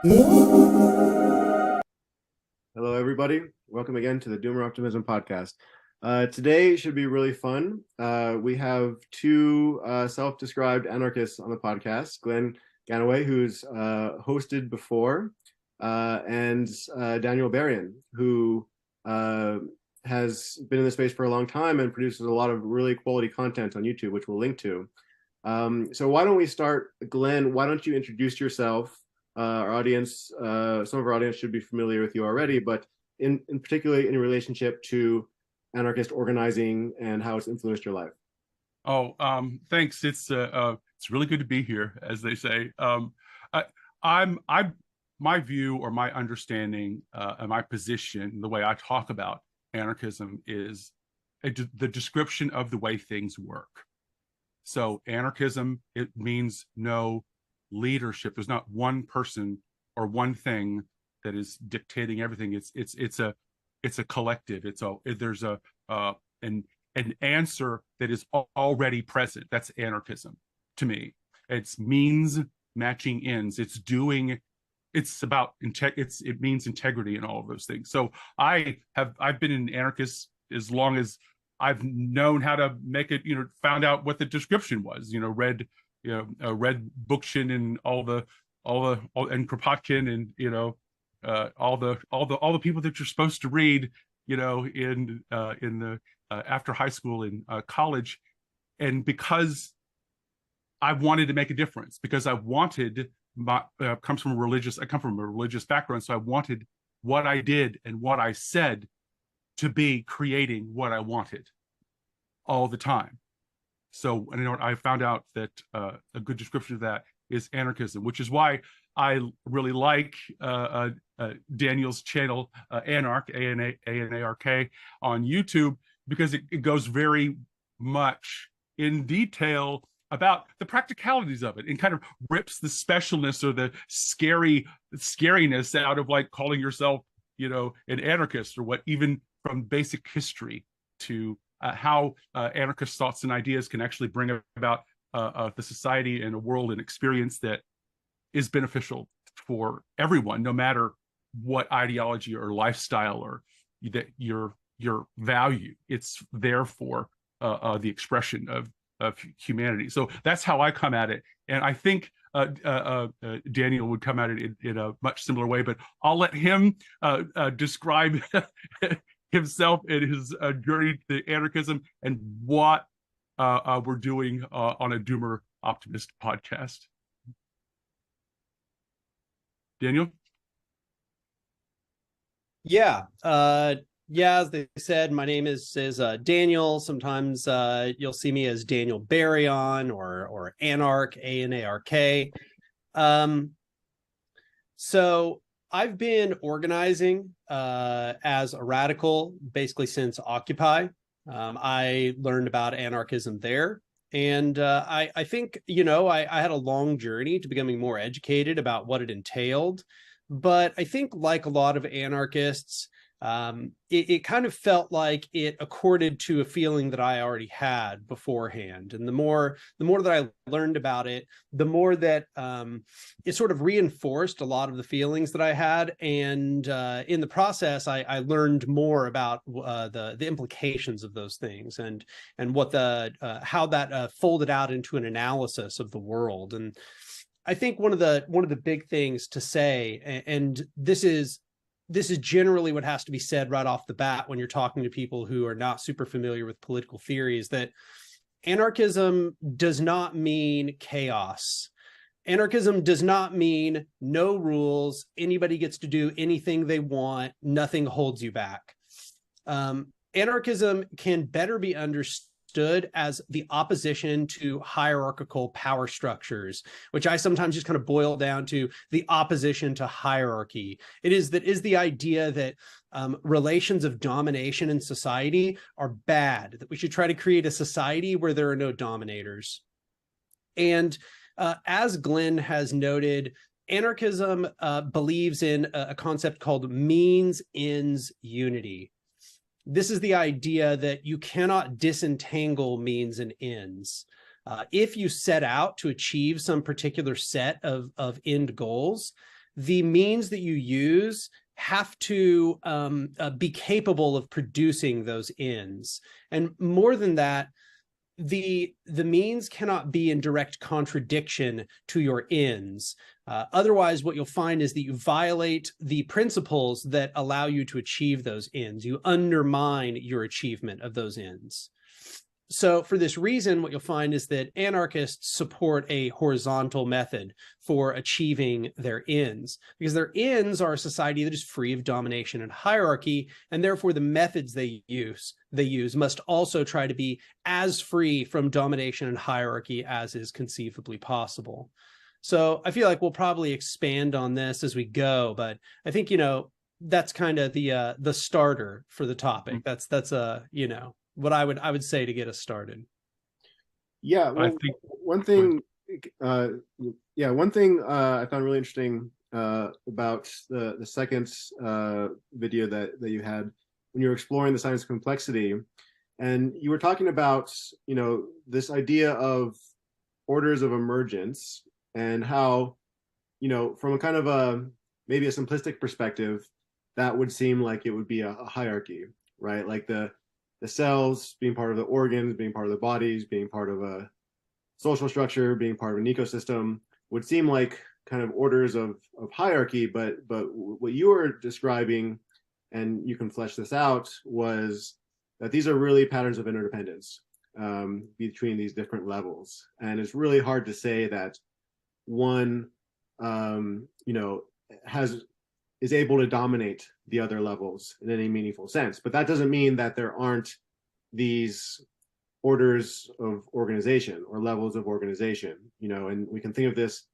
Hello, everybody. Welcome again to the Doomer Optimism podcast. Today should be really fun. We have two self-described anarchists on the podcast, Glen Ganaway, who's hosted before, and Daniel Baryon, who has been in the space for a long time and produces a lot of really quality content on YouTube, which we'll link to. So why don't we start, Glen, why don't you introduce yourself? Our audience, some of our audience should be familiar with you already, but in particularly in relationship to anarchist organizing and how it's influenced your life. Thanks. It's really good to be here, as they say. My view or my understanding and my position, the way I talk about anarchism is the description of the way things work. So anarchism, it means no leadership. There's not one person or one thing that is dictating everything. It's a collective. There's an answer that is already present. That's anarchism to me. It's means matching ends. It means integrity and all of those things. So I've been an anarchist as long as I've known how to make it, found out what the description was, read Bookchin and and Kropotkin and all the people that you're supposed to read, in the after high school and college, and because I wanted to make a difference, because I wanted I come from a religious background, so I wanted what I did and what I said to be creating what I wanted all the time. So, I found out that a good description of that is anarchism, which is why I really like Daniel's channel, Anark, A-N-A-R-K, on YouTube, because it goes very much in detail about the practicalities of it and kind of rips the specialness or the scariness out of like calling yourself, an anarchist, or what, even from basic history to how anarchist thoughts and ideas can actually bring about the society and a world and experience that is beneficial for everyone, no matter what ideology or lifestyle or that your value. It's there for the expression of humanity. So that's how I come at it, and I think Daniel would come at it in a much similar way. But I'll let him describe himself and his journey to anarchism and what we're doing on a Doomer Optimist podcast. Daniel? Yeah. As they said, my name is Daniel. Sometimes you'll see me as Daniel Baryon or Anark, A-N-A-R-K. So I've been organizing as a radical basically since Occupy. I learned about anarchism there. And I think, I had a long journey to becoming more educated about what it entailed. But I think, like a lot of anarchists, it kind of felt like it accorded to a feeling that I already had beforehand. And the more that I learned about it, the more that it sort of reinforced a lot of the feelings that I had. And in the process, I learned more about the implications of those things and what how that folded out into an analysis of the world. And I think one of the big things to say, and this is generally what has to be said right off the bat when you're talking to people who are not super familiar with political theory, is that anarchism does not mean chaos. Anarchism does not mean no rules. Anybody gets to do anything they want. Nothing holds you back. Anarchism can better be understood as the opposition to hierarchical power structures, which I sometimes just kind of boil down to the opposition to hierarchy. It is the idea that relations of domination in society are bad, that we should try to create a society where there are no dominators. And as Glen has noted, anarchism believes in a concept called means ends unity. This is the idea that you cannot disentangle means and ends. If you set out to achieve some particular set of end goals, the means that you use have to be capable of producing those ends. And more than that, the means cannot be in direct contradiction to your ends. Otherwise, what you'll find is that you violate the principles that allow you to achieve those ends. You undermine your achievement of those ends. So for this reason, what you'll find is that anarchists support a horizontal method for achieving their ends, because their ends are a society that is free of domination and hierarchy, and therefore the methods they use must also try to be as free from domination and hierarchy as is conceivably possible. So I feel like we'll probably expand on this as we go, but I think, that's kind of the starter for the topic. That's what I would say to get us started. Yeah, well, one thing I found really interesting about the second video that you had when you were exploring the science of complexity, and you were talking about this idea of orders of emergence, and how from a kind of maybe a simplistic perspective, that would seem like it would be a hierarchy, right? Like the cells being part of the organs, being part of the bodies, being part of a social structure, being part of an ecosystem would seem like kind of orders of hierarchy. But what you were describing, and you can flesh this out, was that these are really patterns of interdependence between these different levels. And it's really hard to say that one, is able to dominate the other levels in any meaningful sense. But that doesn't mean that there aren't these orders of organization or levels of organization, and we can think of this,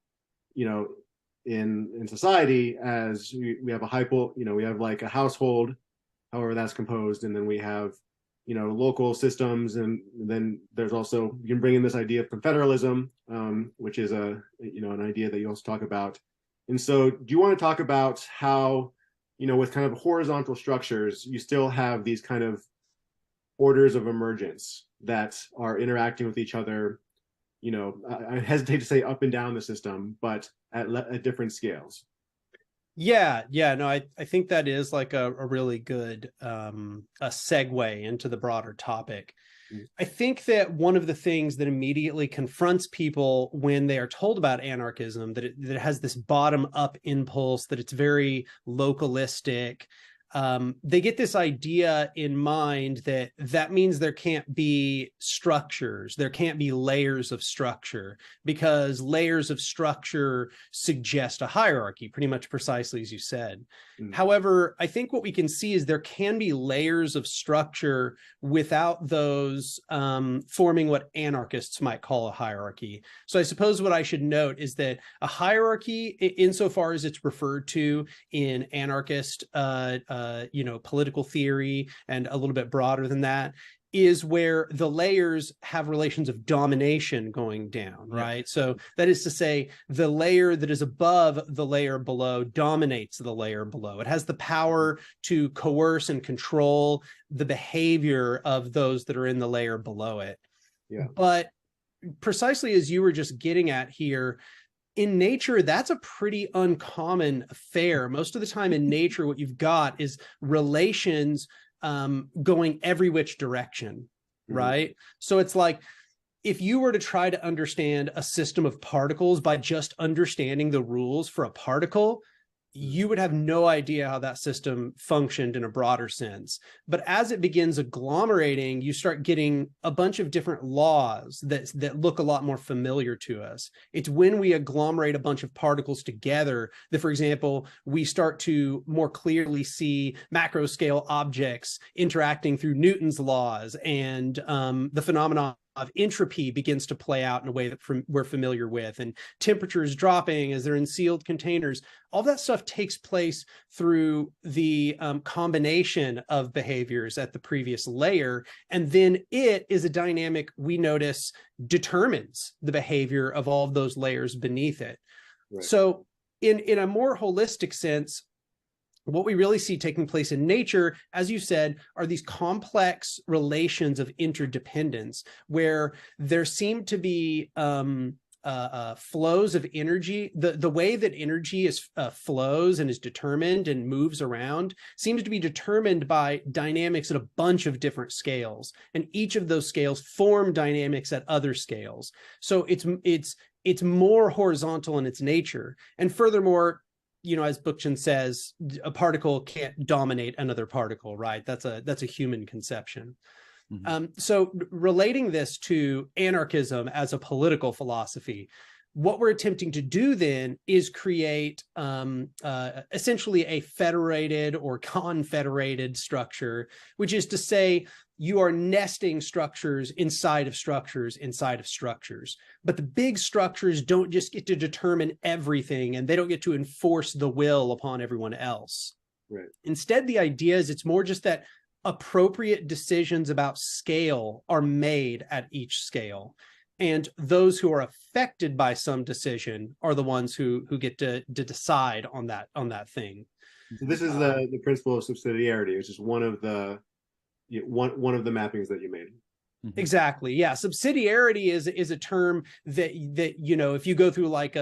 in society as we have we have like a household, however that's composed, and then we have, local systems, and then there's also, you can bring in this idea of confederalism, which is an idea that you also talk about. And so do you want to talk about how, with kind of horizontal structures, you still have these kind of orders of emergence that are interacting with each other, I hesitate to say up and down the system, but at different scales? Yeah, no, I think that is like a really good a segue into the broader topic. I think that one of the things that immediately confronts people when they are told about anarchism, that it has this bottom-up impulse, that it's very localistic. They get this idea in mind that means there can't be structures, there can't be layers of structure, because layers of structure suggest a hierarchy, pretty much precisely as you said. However, I think what we can see is there can be layers of structure without those forming what anarchists might call a hierarchy. So I suppose what I should note is that a hierarchy, insofar as it's referred to in anarchist political theory, and a little bit broader than that, is where the layers have relations of domination going down, right? Yeah. So that is to say, the layer that is above the layer below dominates the layer below. It has the power to coerce and control the behavior of those that are in the layer below it. Yeah. But precisely as you were just getting at here, in nature, that's a pretty uncommon affair. Most of the time in nature, what you've got is relations going every which direction, right? So it's like, if you were to try to understand a system of particles by just understanding the rules for a particle, you would have no idea how that system functioned in a broader sense. But as it begins agglomerating, you start getting a bunch of different laws that look a lot more familiar to us. It's when we agglomerate a bunch of particles together that, for example, we start to more clearly see macro scale objects interacting through Newton's laws, and the phenomenon of entropy begins to play out in a way that we're familiar with, and temperatures dropping as they're in sealed containers. All that stuff takes place through the combination of behaviors at the previous layer, and then it is a dynamic we notice determines the behavior of all of those layers beneath it. Right. So in a more holistic sense, what we really see taking place in nature, as you said, are these complex relations of interdependence, where there seem to be flows of energy, the way that energy is flows and is determined and moves around seems to be determined by dynamics at a bunch of different scales, and each of those scales form dynamics at other scales. So it's more horizontal in its nature, and furthermore, as Bookchin says, a particle can't dominate another particle, right? That's a human conception. So relating this to anarchism as a political philosophy, what we're attempting to do then is create essentially a federated or confederated structure, which is to say you are nesting structures inside of structures inside of structures. But the big structures don't just get to determine everything, and they don't get to enforce the will upon everyone else. Right. Instead, the idea is it's more just that appropriate decisions about scale are made at each scale, and those who are affected by some decision are the ones who get to decide on that thing. So this is the principle of subsidiarity, which is one of the mappings that you made. Exactly. Yeah. Subsidiarity is a term that if you go through like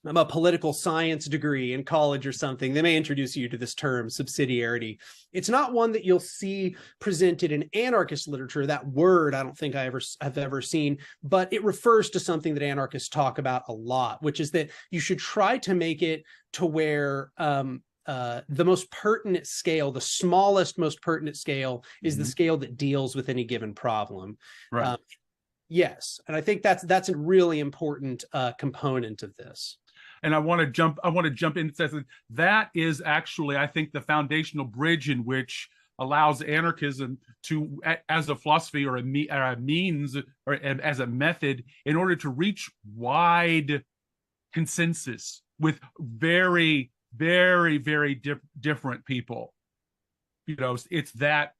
I'm a political science degree in college or something, they may introduce you to this term, subsidiarity. It's not one that you'll see presented in anarchist literature. That word, I don't think I have ever seen, but it refers to something that anarchists talk about a lot, which is that you should try to make it to where the most pertinent scale, the smallest, most pertinent scale is the scale that deals with any given problem. Right. Yes. And I think that's a really important component of this. And I want to jump in. That is actually, I think, the foundational bridge in which allows anarchism to, as a philosophy or a means or as a method, in order to reach wide consensus with very, very, very different people. It's that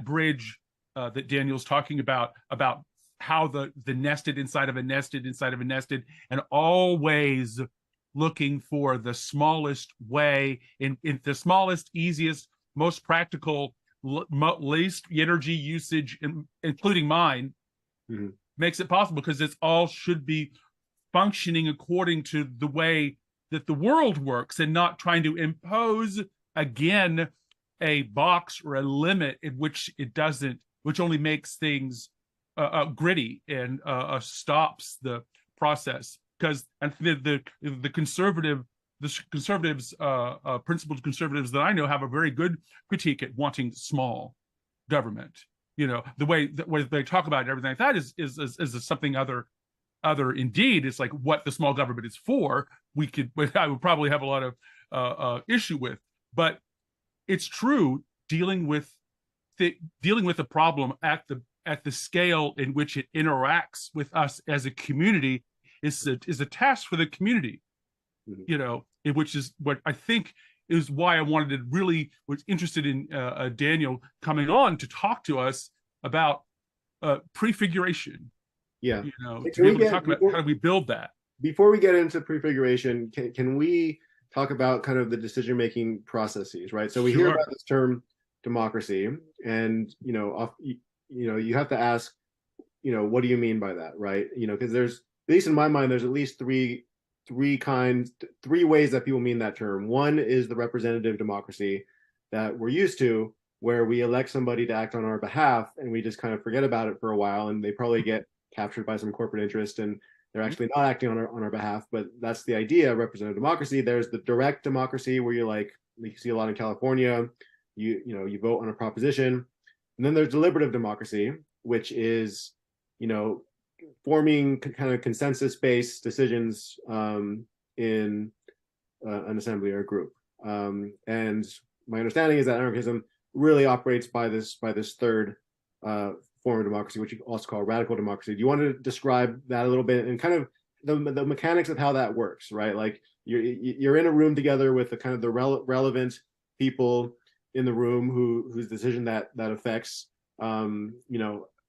bridge that Daniel's talking about how the nested inside of a nested inside of a nested, and always looking for the smallest way, in the smallest, easiest, most practical, least energy usage, including mine, makes it possible, because it's all should be functioning according to the way that the world works, and not trying to impose again a box or a limit in which it doesn't, which only makes things gritty and stops the process. Because the conservatives, principled conservatives that I know, have a very good critique at wanting small government. The way that they talk about it, everything like that is something other. Indeed, it's like what the small government is for. I would probably have a lot of issue with, but it's true. Dealing with a problem at the scale in which it interacts with us as a community is a task for the community, which is what I think is why I was interested in Daniel coming on to talk to us about prefiguration. Yeah. To be able to talk about how do we build that. Before we get into prefiguration, can we talk about kind of the decision-making processes, right? So we hear about this term democracy, and you have to ask, what do you mean by that, right? Because there's, at least in my mind, there's at least three ways that people mean that term. One is the representative democracy that we're used to, where we elect somebody to act on our behalf, and we just kind of forget about it for a while, and they probably get captured by some corporate interest, and they're actually not acting on our behalf. But that's the idea of representative democracy. There's the direct democracy, where you see a lot in California. You vote on a proposition. And then there's deliberative democracy, which is forming kind of consensus-based decisions in an assembly or a group. And my understanding is that anarchism really operates by this third form of democracy, which you also call radical democracy. Do you want to describe that a little bit, and kind of the mechanics of how that works, right? Like you're in a room together with the kind of the relevant people in the room whose decision that affects.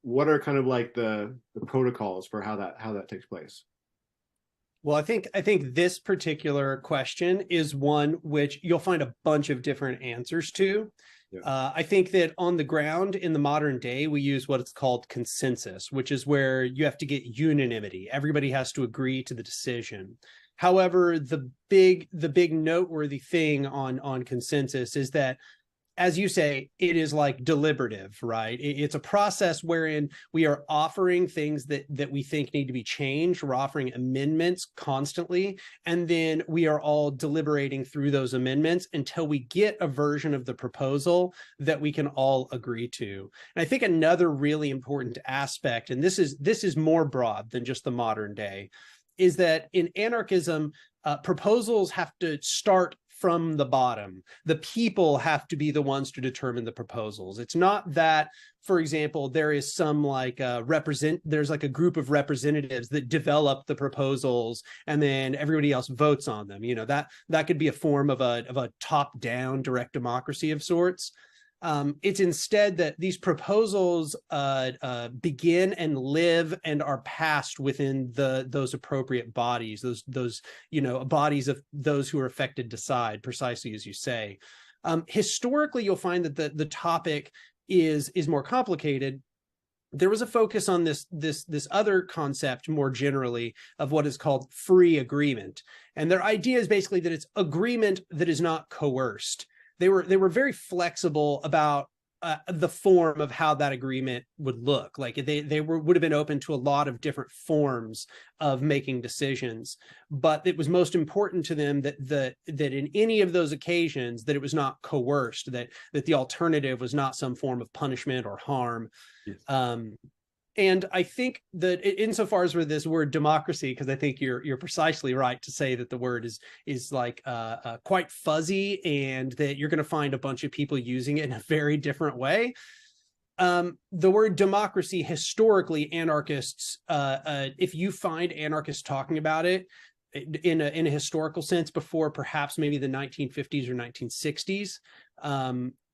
What are kind of like the protocols for how that takes place? Well, I think this particular question is one which you'll find a bunch of different answers to. Yeah. I think that on the ground in the modern day, we use what is called consensus, which is where you have to get unanimity. Everybody has to agree to the decision. However, the big noteworthy thing on consensus is that, as you say, it is like deliberative, right? It's a process wherein we are offering things that we think need to be changed. We're offering amendments constantly, and then we are all deliberating through those amendments until we get a version of the proposal that we can all agree to. And I think another really important aspect, and this is more broad than just the modern day, is that in anarchism, proposals have to start from the bottom. The people have to be the ones to determine the proposals. It's not that, for example, there is some there's like a group of representatives that develop the proposals and then everybody else votes on them. You know, that could be a form of a top-down direct democracy of sorts. It's instead that these proposals begin and live and are passed within those appropriate bodies, those bodies of those who are affected decide, precisely as you say. Historically, you'll find that the topic is more complicated. There was a focus on this other concept more generally of what is called free agreement, and their idea is basically that it's agreement that is not coerced. They were very flexible about the form of how that agreement would look. Like would have been open to a lot of different forms of making decisions, but it was most important to them that in any of those occasions that it was not coerced, that the alternative was not some form of punishment or harm. Yes. And I think that insofar as with this word democracy, because I think you're precisely right to say that the word is like quite fuzzy, and that you're going to find a bunch of people using it in a very different way. The word democracy, historically, anarchists, if you find anarchists talking about it in a historical sense before perhaps maybe the 1950s or 1960s,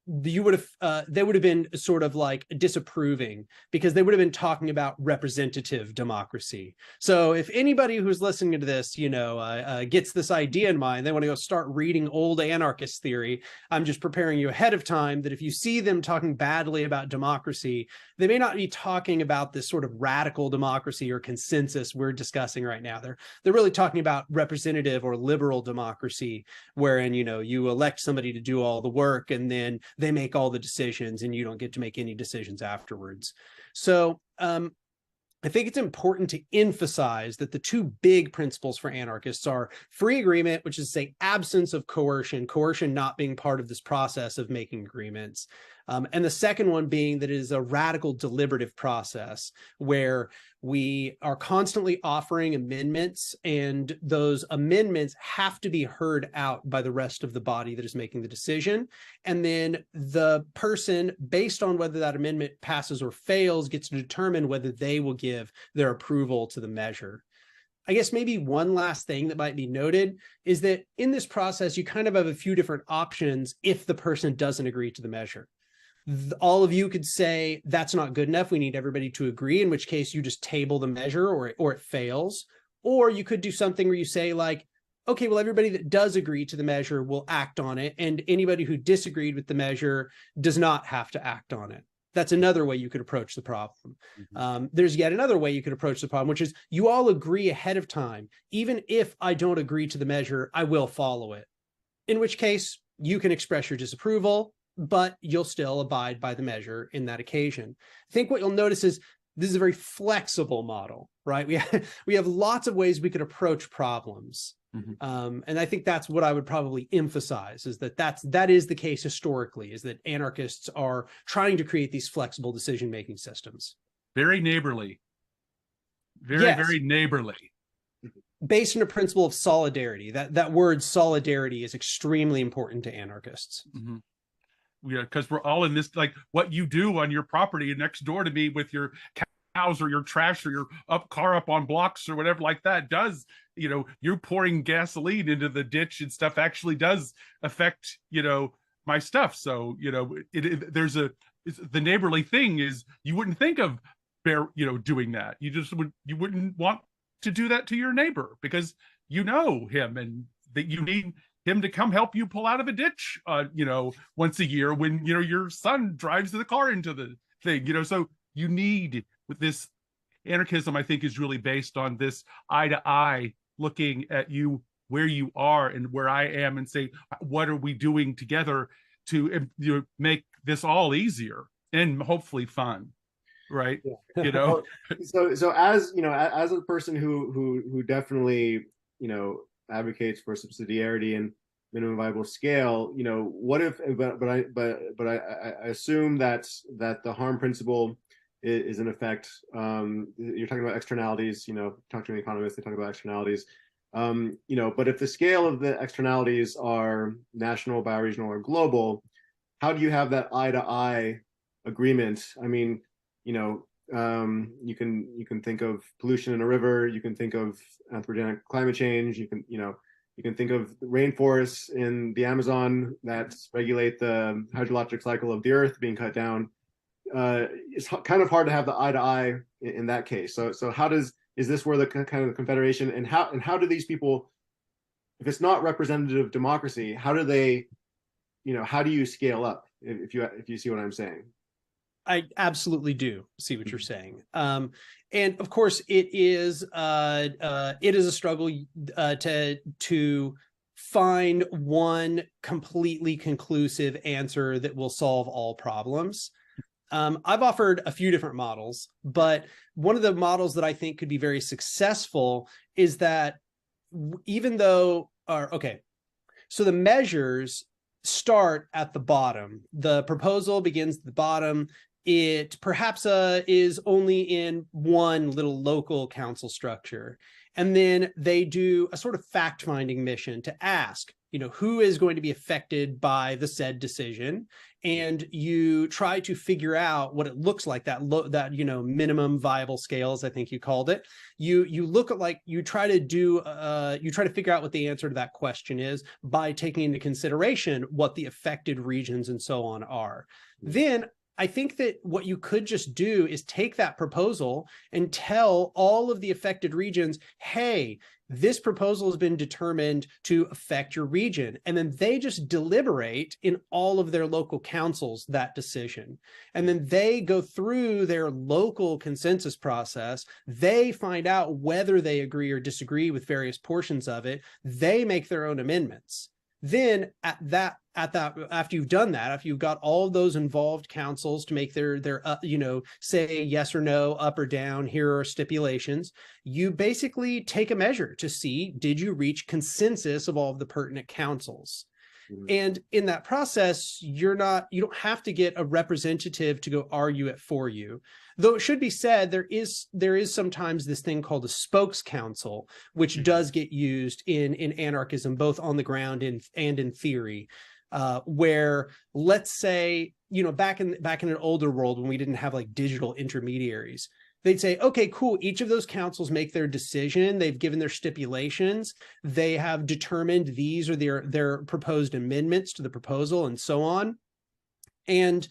they would have been sort of like disapproving, because they would have been talking about representative democracy. So if anybody who's listening to this, gets this idea in mind, they want to go start reading old anarchist theory, I'm just preparing you ahead of time that if you see them talking badly about democracy, they may not be talking about this sort of radical democracy or consensus we're discussing right now. They're really talking about representative or liberal democracy, wherein, you elect somebody to do all the work and then they make all the decisions and you don't get to make any decisions afterwards. So I think it's important to emphasize that the two big principles for anarchists are free agreement, which is, say, absence of coercion not being part of this process of making agreements. And the second one being that it is a radical deliberative process where we are constantly offering amendments, and those amendments have to be heard out by the rest of the body that is making the decision. And then the person, based on whether that amendment passes or fails, gets to determine whether they will give their approval to the measure. I guess maybe one last thing that might be noted is that in this process, you kind of have a few different options if the person doesn't agree to the measure. All of you could say that's not good enough, we need everybody to agree, in which case you just table the measure or it fails. Or you could do something where you say, like, okay, well, everybody that does agree to the measure will act on it, and anybody who disagreed with the measure does not have to act on it. That's another way you could approach the problem. Mm-hmm. There's yet another way you could approach the problem, which is you all agree ahead of time. Even if I don't agree to the measure, I will follow it. In which case you can express your disapproval, but you'll still abide by the measure in that occasion. I think what you'll notice is this is a very flexible model, right? We have lots of ways we could approach problems. Mm-hmm. And I think that's what I would probably emphasize, is that is the case historically, is that anarchists are trying to create these flexible decision-making systems. Very neighborly. Very neighborly. Based on a principle of solidarity. That word solidarity is extremely important to anarchists. Mm-hmm. Yeah, because we're all in this, like what you do on your property next door to me with your cows or your trash or your car up on blocks or whatever like that does, you're pouring gasoline into the ditch and stuff actually does affect, my stuff. So, the neighborly thing is, you wouldn't think of doing that. You wouldn't want to do that to your neighbor because you know him and that you need him to come help you pull out of a ditch, once a year when, your son drives the car into the thing, so you need with this anarchism, I think, is really based on this eye to eye looking at you where you are and where I am and say, what are we doing together to make this all easier and hopefully fun, right? Yeah. So as as a person who definitely advocates for subsidiarity and minimum viable scale, what if but I assume that the harm principle is in effect, you're talking about externalities, talk to an economist, they talk about externalities, but if the scale of the externalities are national, bioregional, or global, how do you have that eye to eye agreement? I mean, you can think of pollution in a river, you can think of anthropogenic climate change, you can think of rainforests in the Amazon that regulate the hydrologic cycle of the earth being cut down. It's kind of hard to have the eye to eye in that case. So is this where the kind of the confederation, and how do these people, if it's not representative democracy, how do they, how do you scale up, if you see what I'm saying? I absolutely do see what you're saying. And of course it is a struggle to find one completely conclusive answer that will solve all problems. I've offered a few different models, but one of the models that I think could be very successful is that so the measures start at the bottom. The proposal begins at the bottom. It perhaps is only in one little local council structure. And then they do a sort of fact-finding mission to ask, who is going to be affected by the said decision. And you try to figure out what it looks like, that minimum viable scales, I think you called it. You look at you try to figure out what the answer to that question is by taking into consideration what the affected regions and so on are. Then I think that what you could just do is take that proposal and tell all of the affected regions, hey, this proposal has been determined to affect your region. And then they just deliberate in all of their local councils that decision. And then they go through their local consensus process. They find out whether they agree or disagree with various portions of it. They make their own amendments. Then after you've done that, after you've got all of those involved councils to make their say yes or no, up or down, here are stipulations, you basically take a measure to see, did you reach consensus of all of the pertinent councils? Mm-hmm. And in that process, you don't have to get a representative to go argue it for you. Though it should be said, there is sometimes this thing called a spokes council, which mm-hmm. does get used in anarchism, both on the ground and in theory, where, let's say, back in an older world when we didn't have like digital intermediaries, they'd say, okay, cool. Each of those councils make their decision. They've given their stipulations. They have determined these are their proposed amendments to the proposal and so on. And,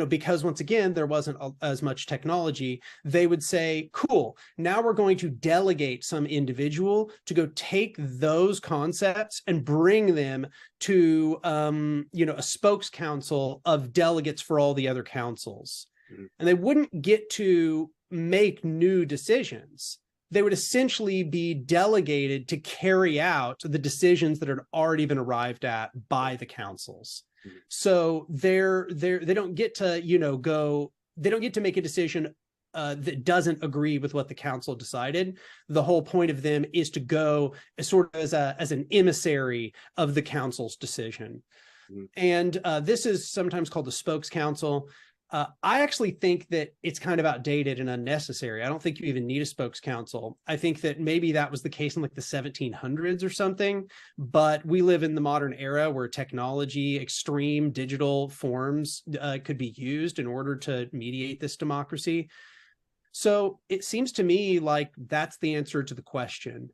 because once again, there wasn't as much technology, they would say, cool, now we're going to delegate some individual to go take those concepts and bring them to, a spokes council of delegates for all the other councils. Mm-hmm. And they wouldn't get to make new decisions. They would essentially be delegated to carry out the decisions that had already been arrived at by the councils. Mm-hmm. So they don't get to they don't get to make a decision that doesn't agree with what the council decided. The whole point of them is to go as an emissary of the council's decision. Mm-hmm. And this is sometimes called the spokes council. I actually think that it's kind of outdated and unnecessary. I don't think you even need a spokes council. I think that maybe that was the case in like the 1700s or something, but we live in the modern era where technology, extreme digital forms could be used in order to mediate this democracy. So it seems to me like that's the answer to the question.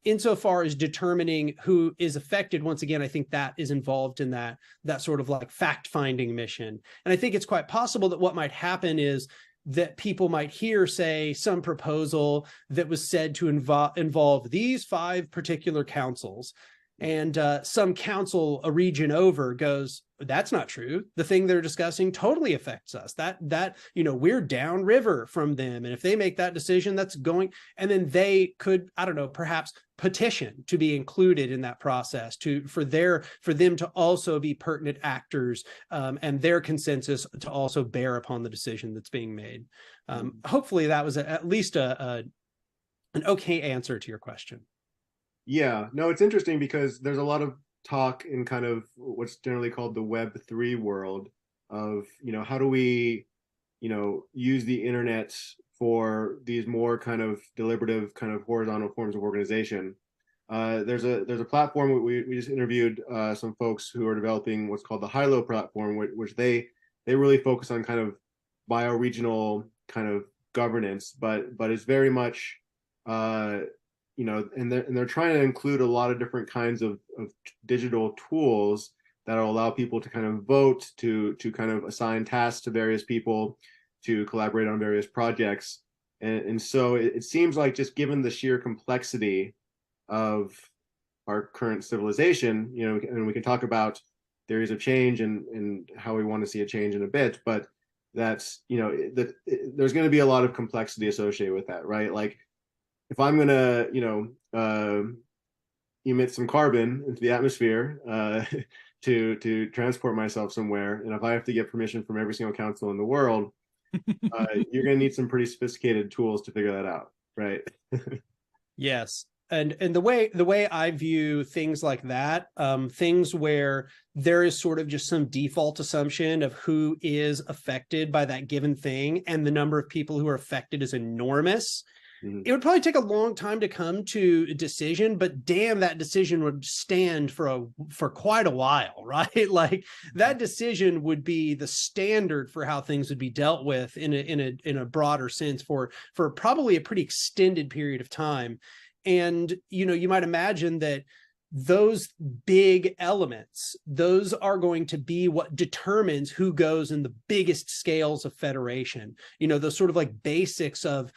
Insofar as determining who is affected, once again, I think that is involved in that sort of like fact-finding mission. And I think it's quite possible that what might happen is that people might hear, say, some proposal that was said to involve these 5 particular councils, and some council a region over goes, that's not true. The thing they're discussing totally affects us. That we're downriver from them, and if they make that decision, that's going. And then they could, I don't know, perhaps petition to be included in that process, for them to also be pertinent actors, and their consensus to also bear upon the decision that's being made. Hopefully, that was at least an okay answer to your question. Yeah, no, it's interesting because there's a lot of talk in kind of what's generally called the Web3 world of, how do we, use the internet for these more kind of deliberative, kind of horizontal forms of organization. There's a platform we just interviewed some folks who are developing what's called the Hilo platform, which they really focus on kind of bioregional kind of governance, but it's very much and they're trying to include a lot of different kinds of digital tools that will allow people to kind of vote, to kind of assign tasks to various people, to collaborate on various projects. And so it seems like, just given the sheer complexity of our current civilization, and we can talk about theories of change and how we want to see a change in a bit, but that's, there's going to be a lot of complexity associated with that, right? Like, if I'm going to, emit some carbon into the atmosphere to transport myself somewhere, and if I have to get permission from every single council in the world, you're going to need some pretty sophisticated tools to figure that out, right? Yes. And the way I view things like that, things where there is sort of just some default assumption of who is affected by that given thing, and the number of people who are affected is enormous. It would probably take a long time to come to a decision, but damn, that decision would stand for quite a while, right? Like, that decision would be the standard for how things would be dealt with in a broader sense for probably a pretty extended period of time. And you might imagine that those big elements, those are going to be what determines who goes in the biggest scales of federation. Those sort of like basics of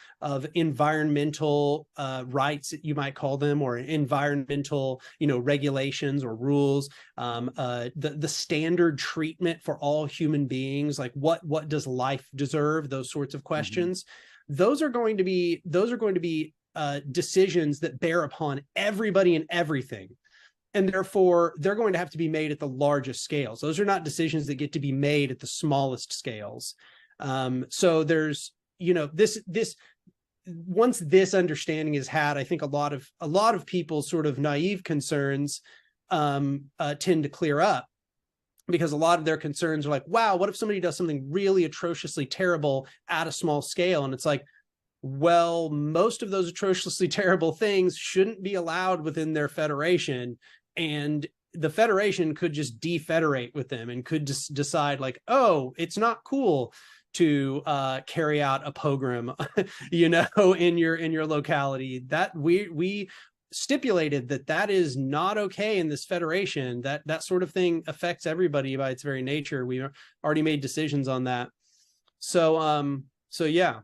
environmental rights, you might call them, or environmental, regulations or rules, the standard treatment for all human beings, like what does life deserve, those sorts of questions. Those are going to be decisions that bear upon everybody and everything. And therefore, they're going to have to be made at the largest scales. Those are not decisions that get to be made at the smallest scales. So there's, this once this understanding is had, I think a lot of people's sort of naive concerns tend to clear up, because a lot of their concerns are like, wow, what if somebody does something really atrociously terrible at a small scale? And it's like, well, most of those atrociously terrible things shouldn't be allowed within their federation, and the federation could just defederate with them and could just decide, like, oh, it's not cool to carry out a pogrom, in your locality. That we stipulated that is not okay in this federation. That sort of thing affects everybody by its very nature. We already made decisions on that. So yeah.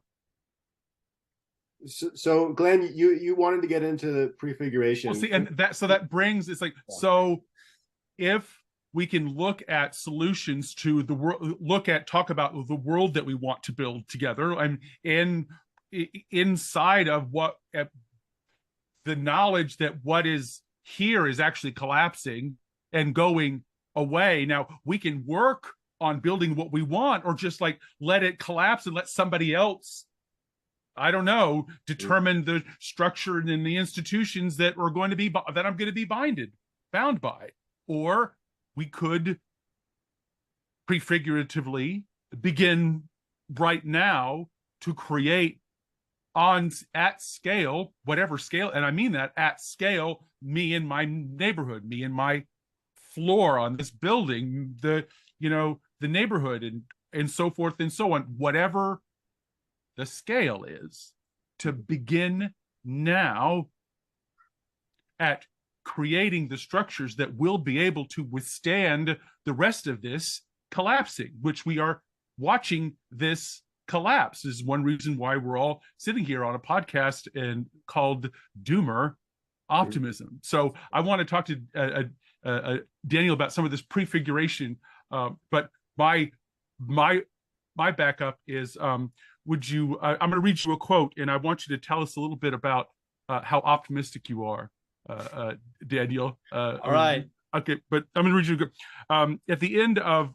So Glenn, you wanted to get into the prefiguration. Well, see, and that brings, it's like, so if we can look at solutions to the world, talk about the world that we want to build together, and inside of what the knowledge that what is here is actually collapsing and going away. Now we can work on building what we want, or just like let it collapse and let somebody else, I don't know, determine the structure and the institutions that are going to be, that I'm going to be bound by. Or we could prefiguratively begin right now to create at scale, whatever scale, and I mean that at scale, me in my neighborhood, me in my floor on this building, the neighborhood, and so forth and so on, whatever the scale is, to begin now at creating the structures that will be able to withstand the rest of this collapsing, which we are watching this collapse is one reason why we're all sitting here on a podcast and called Doomer Optimism. So I want to talk to Daniel about some of this prefiguration, but my backup is, would you, I'm going to read you a quote, and I want you to tell us a little bit about how optimistic you are, Daniel. All right. Okay, but I'm going to read you at the end of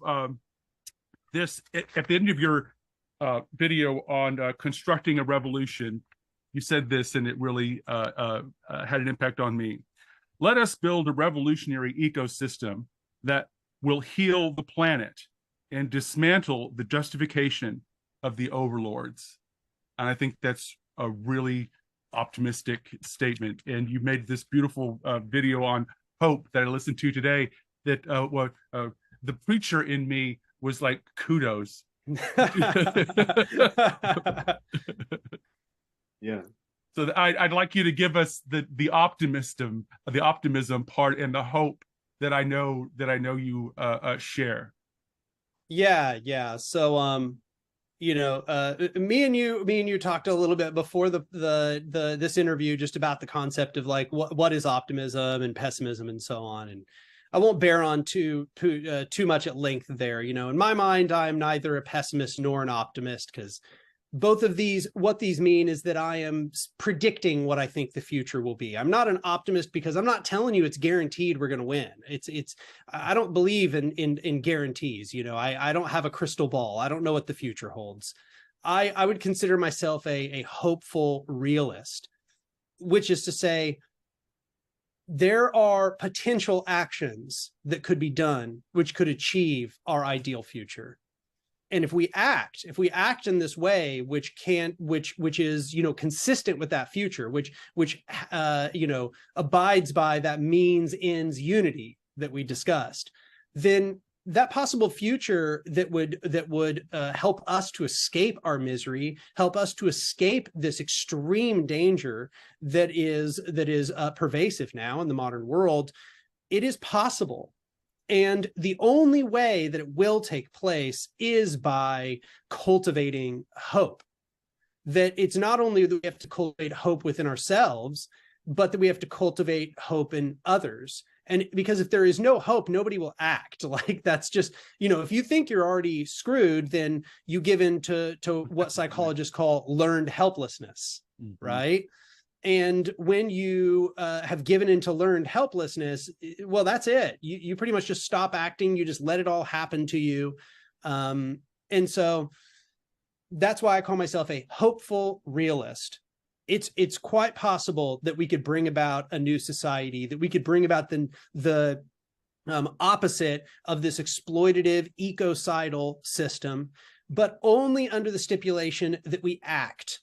at the end of your video on constructing a revolution, you said this, and it really had an impact on me. Let us build a revolutionary ecosystem that will heal the planet and dismantle the justification of the overlords. And I think that's a really optimistic statement. And you made this beautiful video on hope that I listened to today that the preacher in me was like, kudos. Yeah. So I'd like you to give us the optimism part and the hope that I know you share. Yeah. So me and you talked a little bit before this interview just about the concept of like what is optimism and pessimism and so on, and I won't bear on too much at length there. In my mind, I'm neither a pessimist nor an optimist, because both of these, what these mean is that I am predicting what I think the future will be. I'm not an optimist because I'm not telling you it's guaranteed we're going to win. I don't believe in guarantees. I don't have a crystal ball. I don't know what the future holds. I would consider myself a hopeful realist, which is to say, there are potential actions that could be done which could achieve our ideal future. And if we act in this way, which is, consistent with that future, which abides by that means ends unity that we discussed, then that possible future that would help us to escape our misery, help us to escape this extreme danger that is pervasive now in the modern world, it is possible. And the only way that it will take place is by cultivating hope. That it's not only that we have to cultivate hope within ourselves, but that we have to cultivate hope in others. And because if there is no hope, nobody will act. Like, that's just, if you think you're already screwed, then you give in to what psychologists call learned helplessness, right? And when you have given into learned helplessness, well, that's it. You pretty much just stop acting. You just let it all happen to you. And so that's why I call myself a hopeful realist. It's quite possible that we could bring about a new society, that we could bring about the opposite of this exploitative ecocidal system, but only under the stipulation that we act.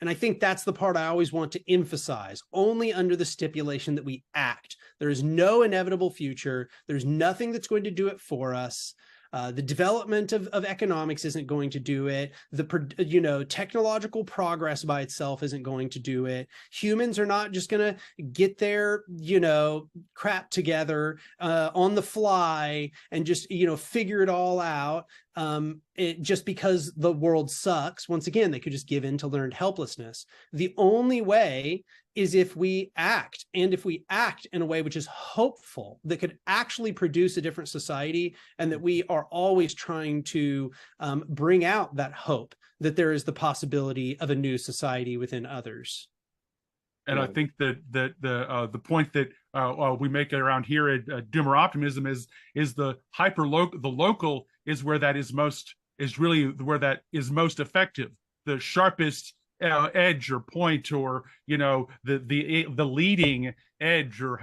And I think that's the part I always want to emphasize, only under the stipulation that we act. There is no inevitable future. There's nothing that's going to do it for us. The development of economics isn't going to do it. The technological progress by itself isn't going to do it. Humans are not just going to get their crap together on the fly and just figure it all out. Just because the world sucks. Once again, they could just give in to learned helplessness. The only way is if we act, and if we act in a way which is hopeful, that could actually produce a different society, and that we are always trying to bring out that hope that there is the possibility of a new society within others. And I think that the point that we make around here at Doomer Optimism is the the local is where that is really where that is most effective, the sharpest edge or point, or the leading edge, or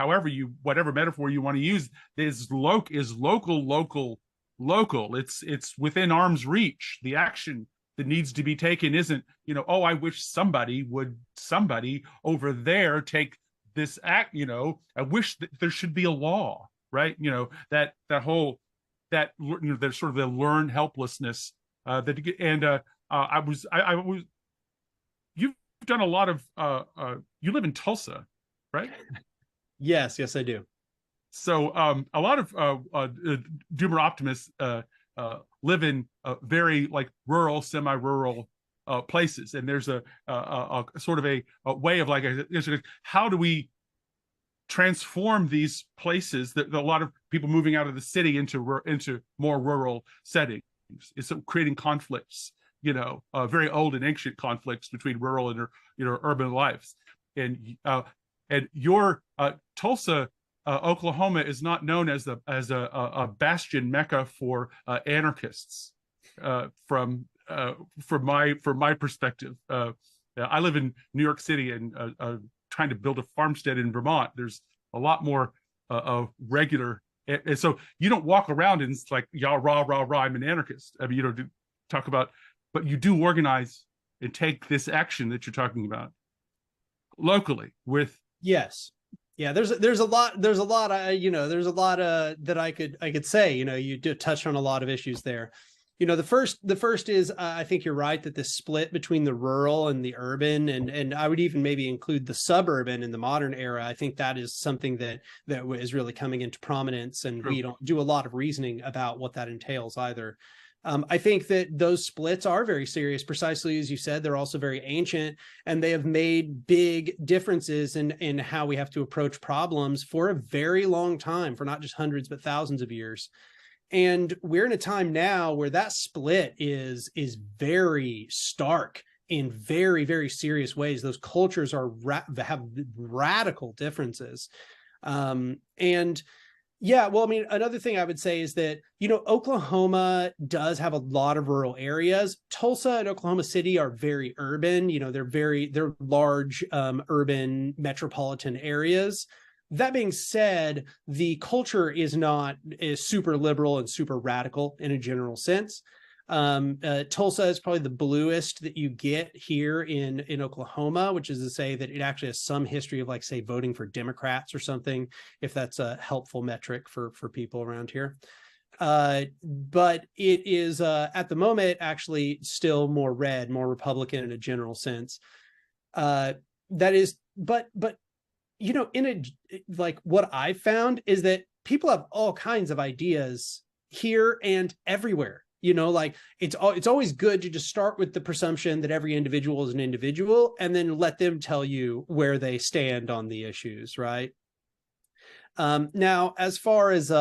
whatever metaphor you want to use, is local. It's within arm's reach. The action that needs to be taken isn't, I wish somebody over there take this act, I wish that there should be a law, right? That whole, there's sort of the learned helplessness you've done a lot of, you live in Tulsa, right? Yes, I do. So a lot of Doomer optimists live in very like rural, semi-rural places, and there's a sort of a way of like, how do we transform these places that a lot of people moving out of the city into more rural settings? It's creating conflicts, very old and ancient conflicts between rural and urban lives. And your Tulsa, Oklahoma, is not known as a bastion mecca for anarchists. From my perspective, I live in New York City and trying to build a farmstead in Vermont. There's a lot more regular, and so you don't walk around and it's like, y'all, rah, rah, rah, I'm an anarchist. I mean, talk about, but you do organize and take this action that you're talking about locally with. Yes. Yeah, there's a lot that I could say. You did touch on a lot of issues there. The first is, I think you're right that the split between the rural and the urban, and I would even maybe include the suburban in the modern era. I think that is something that is really coming into prominence, and we don't do a lot of reasoning about what that entails either. I think that those splits are very serious, precisely as you said. They're also very ancient, and they have made big differences in how we have to approach problems for a very long time, for not just hundreds, but thousands of years. And we're in a time now where that split is very stark in very, very serious ways. Those cultures have radical differences. And yeah, well, I mean, another thing I would say is that, Oklahoma does have a lot of rural areas. Tulsa and Oklahoma City are very urban. They're large urban metropolitan areas. That being said, the culture is super liberal and super radical in a general sense. Tulsa is probably the bluest that you get here in Oklahoma, which is to say that it actually has some history of, like, say, voting for Democrats or something, if that's a helpful metric for people around here. But it is at the moment actually still more red, more Republican in a general sense. That is, but what I found is that people have all kinds of ideas here and everywhere. It's always good to just start with the presumption that every individual is an individual, and then let them tell you where they stand on the issues, right? Now, as far as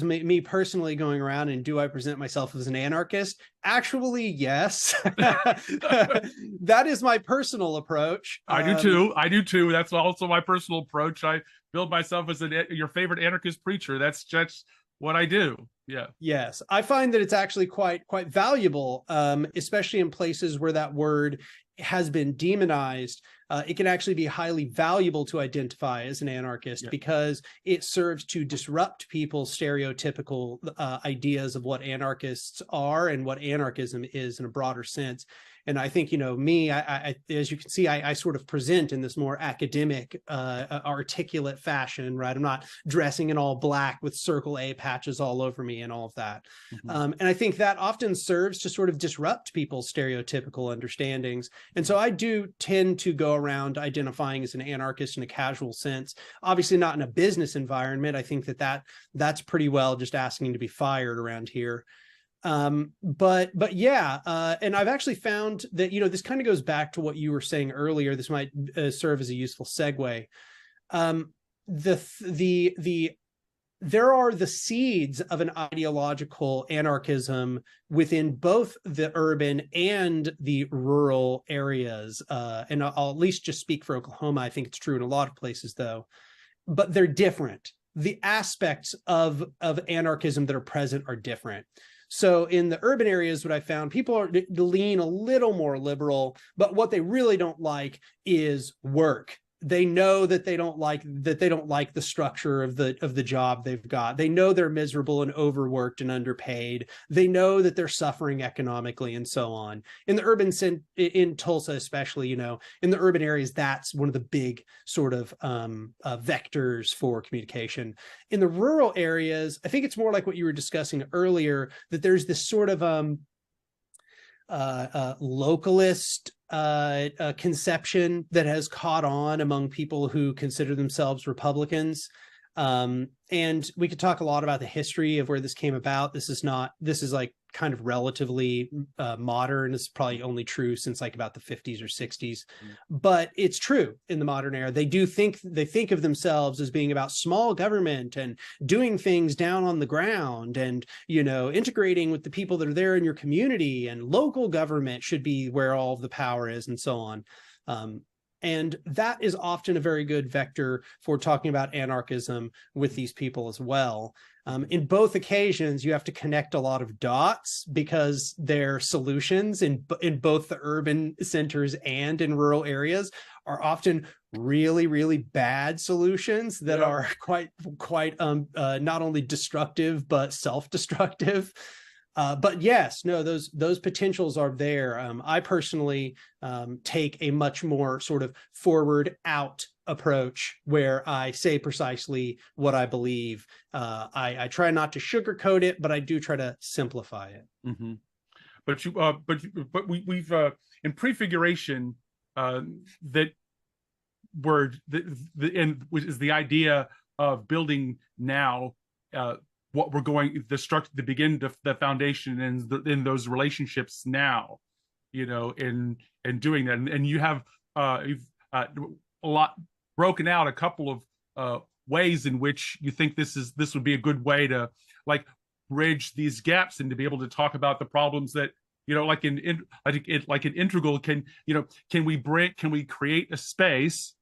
me personally going around and do I present myself as an anarchist? Actually, yes. That is my personal approach. I do too. That's also my personal approach. I build myself as your favorite anarchist preacher. That's just what I do. Yeah. Yes. I find that it's actually quite valuable, especially in places where that word has been demonized. It can actually be highly valuable to identify as an anarchist, because it serves to disrupt people's stereotypical ideas of what anarchists are and what anarchism is in a broader sense. And I think, me, I as you can see, I sort of present in this more academic, articulate fashion, right? I'm not dressing in all black with circle A patches all over me and all of that. Mm-hmm. And I think that often serves to sort of disrupt people's stereotypical understandings. And so I do tend to go around identifying as an anarchist in a casual sense, obviously not in a business environment. I think that's pretty well just asking to be fired around here. But yeah, and I've actually found that, this kind of goes back to what you were saying earlier. This might serve as a useful segue. There are the seeds of an ideological anarchism within both the urban and the rural areas. And I'll at least just speak for Oklahoma. I think it's true in a lot of places, though, but they're different. The aspects of anarchism that are present are different. So in the urban areas, what I found, people lean a little more liberal, but what they really don't like is work. They know that they don't like the structure of the job they've got. They know they're miserable and overworked and underpaid. They know that they're suffering economically and so on. In the urban in Tulsa, especially, in the urban areas, that's one of the big sort of vectors for communication. In the rural areas, I think it's more like what you were discussing earlier, that there's this sort of localist conception that has caught on among people who consider themselves Republicans. And we could talk a lot about the history of where this came about. This is like kind of relatively modern. It's probably only true since like about the 50s or 60s, but it's true in the modern era. They think of themselves as being about small government and doing things down on the ground, and, you know, integrating with the people that are there in your community, and local government should be where all of the power is, and so on. And that is often a very good vector for talking about anarchism with these people as well. In both occasions, you have to connect a lot of dots because their solutions in both the urban centers and in rural areas are often really, really bad solutions that are quite not only destructive, but self-destructive. But yes, no, those potentials are there. I personally take a much more sort of forward out approach where I say precisely what I believe. I try not to sugarcoat it, but I do try to simplify it. Mm-hmm. But we've in prefiguration that word which is the idea of building now. What we're going to begin the foundation in those relationships now, you know, in doing that, and you have you've a lot broken out a couple of ways in which you think this would be a good way to like bridge these gaps and to be able to talk about the problems that, you know, like like an integral can we create a space,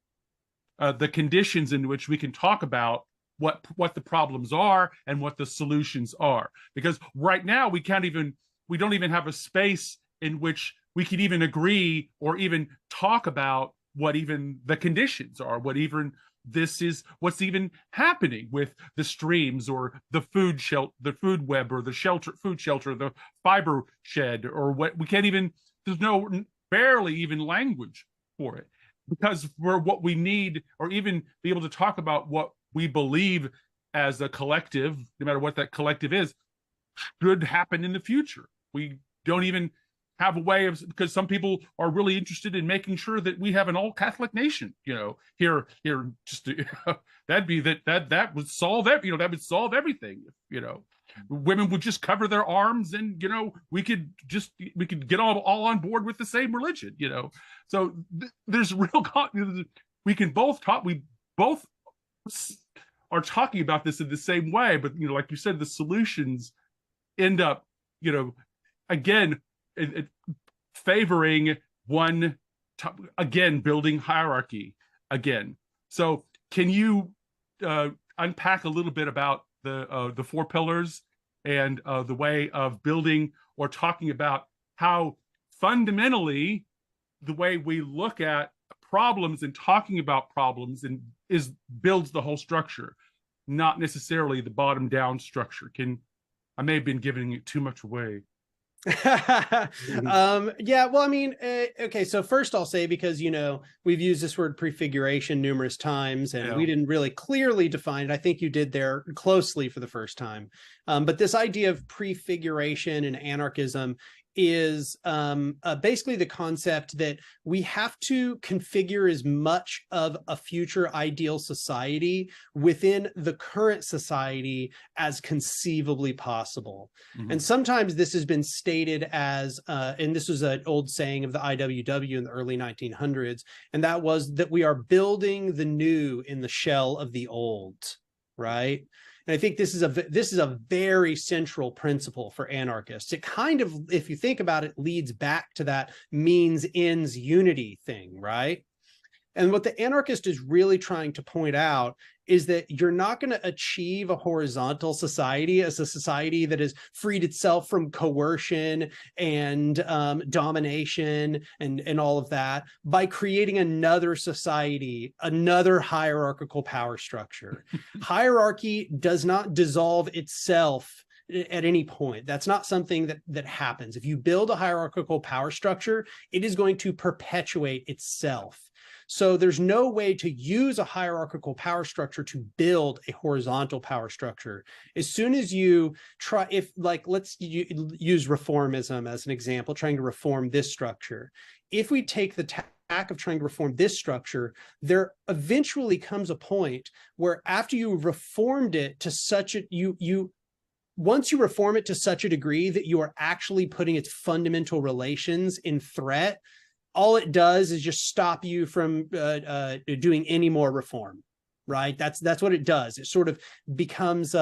the conditions in which we can talk about what the problems are and what the solutions are, because right now we don't even have a space in which we can even agree or even talk about what even the conditions are, what's even happening with the streams or the food web or the food shelter, the fiber shed, or what we can't even, there's barely even language for it, because for what we need, or even be able to talk about what we believe as a collective, no matter what that collective is, should happen in the future. We don't even have a way of, because some people are really interested in making sure that we have an all Catholic nation, you know, here just to, that would solve everything, you know. Women would just cover their arms, and, you know, we could get all on board with the same religion, you know. So there's real, we can both talk, we both are talking about this in the same way, but, you know, like you said, the solutions end up, you know, again, favoring one, again, building hierarchy again. So can you unpack a little bit about the four pillars and the way of building or talking about how fundamentally the way we look at problems and talking about problems and builds the whole structure, not necessarily the bottom down structure? I may have been giving it too much away. Yeah, well, I mean, okay, so first I'll say, because, you know, we've used this word prefiguration numerous times, and we didn't really clearly define it. I think you did there closely for the first time. But this idea of prefiguration and anarchism is basically the concept that we have to configure as much of a future ideal society within the current society as conceivably possible. Mm-hmm. And sometimes this has been stated as, and this was an old saying of the IWW in the early 1900s, and that was that we are building the new in the shell of the old, right? And I think this is a very central principle for anarchists. It kind of, if you think about it, leads back to that means ends unity thing, right? And what the anarchist is really trying to point out is that you're not going to achieve a horizontal society as a society that has freed itself from coercion and domination and all of that by creating another society, another hierarchical power structure. Hierarchy does not dissolve itself at any point. That's not something that happens. If you build a hierarchical power structure, it is going to perpetuate itself. So there's no way to use a hierarchical power structure to build a horizontal power structure. As soon as you try, let's use reformism as an example, trying to reform this structure. If we take the of trying to reform this structure, there eventually comes a point where after you reformed it to such a, once you reform it to such a degree that you are actually putting its fundamental relations in threat, all it does is just stop you from doing any more reform, right? That's what it does. It sort of becomes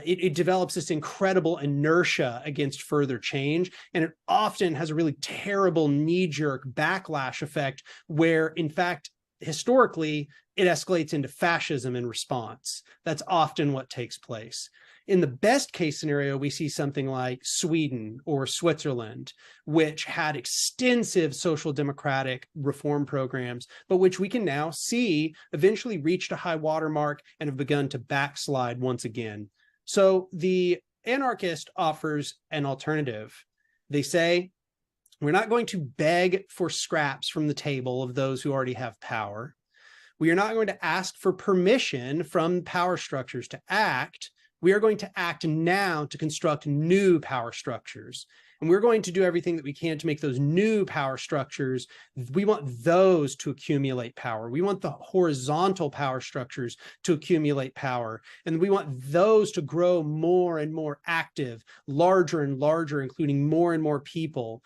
it develops this incredible inertia against further change, and it often has a really terrible knee-jerk backlash effect where, in fact, historically, it escalates into fascism in response. That's often what takes place. In the best case scenario, we see something like Sweden or Switzerland, which had extensive social democratic reform programs, but which we can now see eventually reached a high watermark and have begun to backslide once again. So the anarchist offers an alternative. They say, we're not going to beg for scraps from the table of those who already have power. We are not going to ask for permission from power structures to act. We are going to act now to construct new power structures. And we're going to do everything that we can to make those new power structures. We want those to accumulate power. We want the horizontal power structures to accumulate power. And we want those to grow more and more active, larger and larger, including more and more people.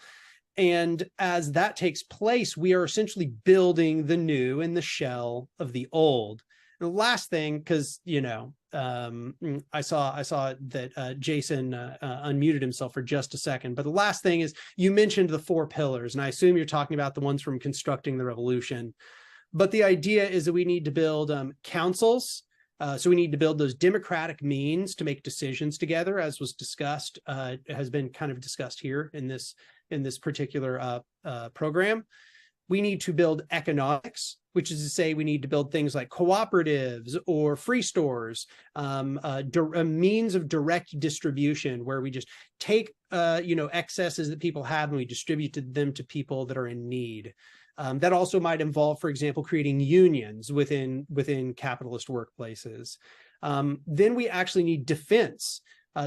And as that takes place, we are essentially building the new in the shell of the old. And the last thing, because, you know, I saw that Jason unmuted himself for just a second. But the last thing is, you mentioned the 4 pillars, and I assume you're talking about the ones from Constructing the Revolution. But the idea is that we need to build councils. So we need to build those democratic means to make decisions together, as was discussed, has been kind of discussed here in this particular program. We need to build economics, which is to say we need to build things like cooperatives or free stores, a means of direct distribution where we just take excesses that people have and we distribute them to people that are in need. That also might involve, for example, creating unions within capitalist workplaces. Then we actually need defense.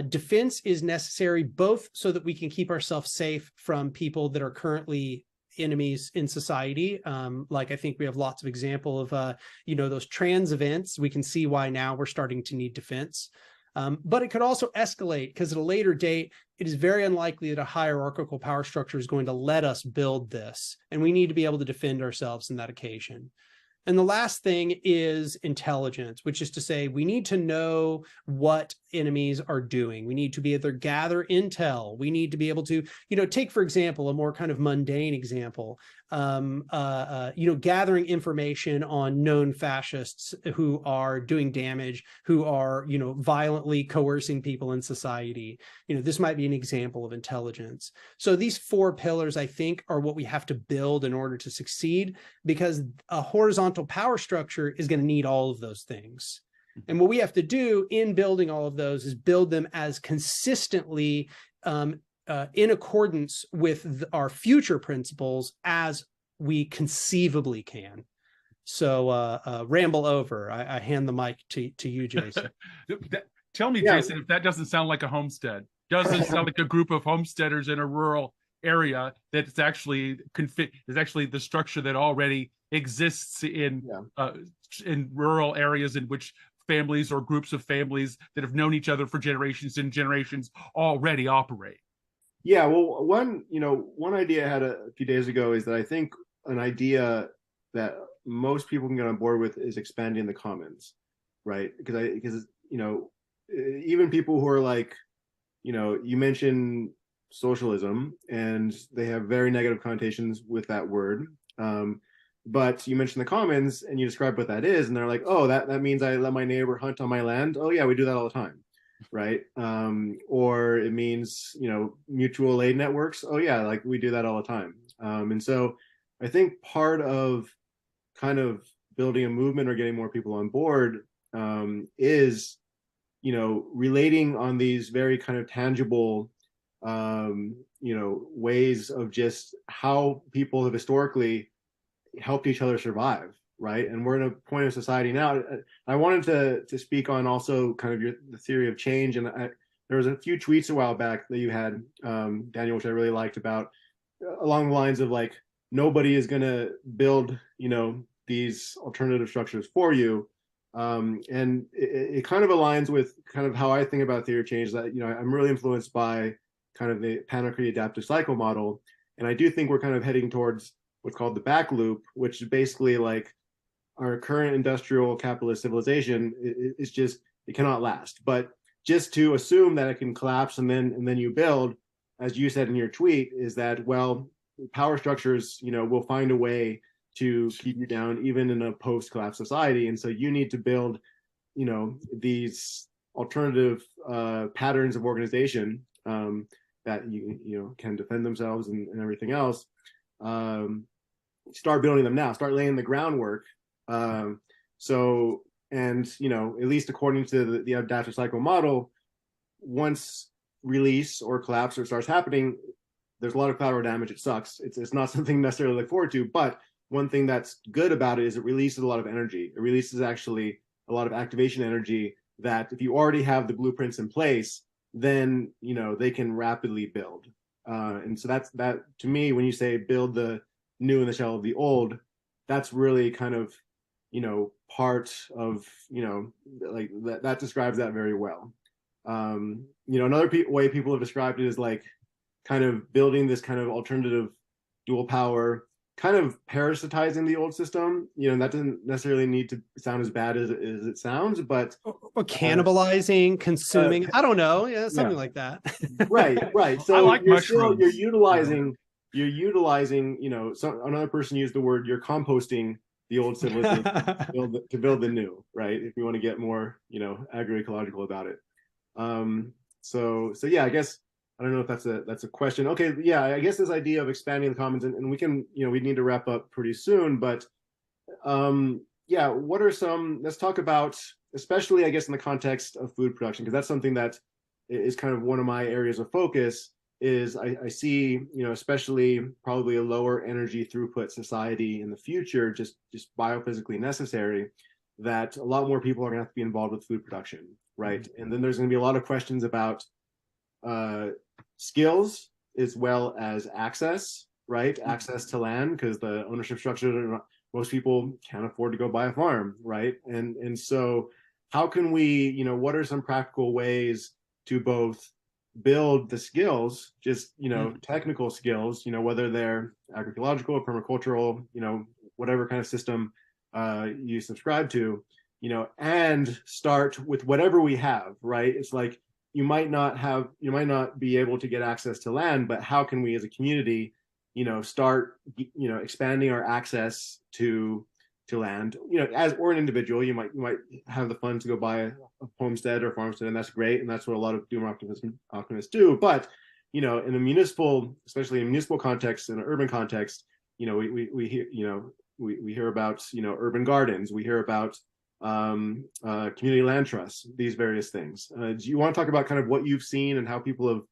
Defense is necessary both so that we can keep ourselves safe from people that are currently enemies in society. Like I think we have lots of example of, those trans events. We can see why now we're starting to need defense. But it could also escalate because at a later date, it is very unlikely that a hierarchical power structure is going to let us build this. And we need to be able to defend ourselves in that occasion. And the last thing is intelligence, which is to say we need to know what enemies are doing. We need to be able to gather intel. We need to be able to, take, for example, a more kind of mundane example, gathering information on known fascists who are doing damage, who are, violently coercing people in society. This might be an example of intelligence. So these 4 pillars, I think, are what we have to build in order to succeed, because a horizontal power structure is going to need all of those things. And what we have to do in building all of those is build them as consistently in accordance with our future principles as we conceivably can. So ramble over. I hand the mic to you, Jason. Tell me, Jason, if that doesn't sound like a homestead. Doesn't sound like a group of homesteaders in a rural area that's actually the structure that already exists in rural areas in which families or groups of families that have known each other for generations and generations already operate. Yeah, well, one idea I had a few days ago is that I think an idea that most people can get on board with is expanding the commons, right? Because even people who are like, you mentioned socialism, and they have very negative connotations with that word. But you mentioned the commons, and you describe what that is, and they're like, oh, that means I let my neighbor hunt on my land. Oh yeah, we do that all the time, right? Or it means, mutual aid networks. Oh yeah, like we do that all the time. And so I think part of kind of building a movement or getting more people on board is, relating on these very kind of tangible, ways of just how people have historically helped each other survive, right? And we're in a point of society now. I wanted to speak on also kind of the theory of change, and there was a few tweets a while back that you had, Daniel, which I really liked, about along the lines of like, nobody is going to build, these alternative structures for you. And it kind of aligns with kind of how I think about theory of change, that, I'm really influenced by kind of the panarchy adaptive cycle model. And I do think we're kind of heading towards what's called the back loop, which is basically like our current industrial capitalist civilization is just, it cannot last. But just to assume that it can collapse and then you build, as you said in your tweet, is that, well, power structures, will find a way to keep you down even in a post-collapse society. And so you need to build, these alternative patterns of organization that you can defend themselves and everything else. Start building them now, start laying the groundwork. So, and, at least according to the adaptive cycle model, once release or collapse or starts happening, there's a lot of collateral damage. It sucks. It's not something necessarily to look forward to, but one thing that's good about it is it releases a lot of energy. It releases actually a lot of activation energy that if you already have the blueprints in place, then, they can rapidly build. And so that to me, when you say build the new in the shell of the old, that's really kind of, part of, like that describes that very well. Another way people have described it is like kind of building this kind of alternative dual power, kind of parasitizing the old system. That doesn't necessarily need to sound as bad as it sounds, but or cannibalizing, consuming, I don't know, something like that. right. So I like you're mushrooms. You're utilizing, another person used the word, you're composting the old civilization to build the new, right? If you want to get more, agroecological about it. So yeah, I guess, I don't know if that's a question. Okay, yeah, I guess this idea of expanding the commons, and we can, we need to wrap up pretty soon, but yeah, what are some, let's talk about, especially I guess in the context of food production, because that's something that is kind of one of my areas of focus, is I see, especially probably a lower energy throughput society in the future, just biophysically necessary, that a lot more people are gonna have to be involved with food production, right? And then there's gonna be a lot of questions about skills as well as access, right? Access to land, because the ownership structure, most people can't afford to go buy a farm, right? And so how can we, what are some practical ways to both build the skills, just, technical skills, whether they're agroecological or permacultural, whatever kind of system you subscribe to, and start with whatever we have, right? It's like, you might not be able to get access to land, but how can we as a community, start, expanding our access to land, as, or an individual, you might have the funds to go buy a homestead or farmstead, and that's great. And that's what a lot of doomer optimists do. But, in a municipal, especially in a municipal context, in an urban context, we hear about, urban gardens, we hear about community land trusts, these various things. Do you want to talk about kind of what you've seen and how people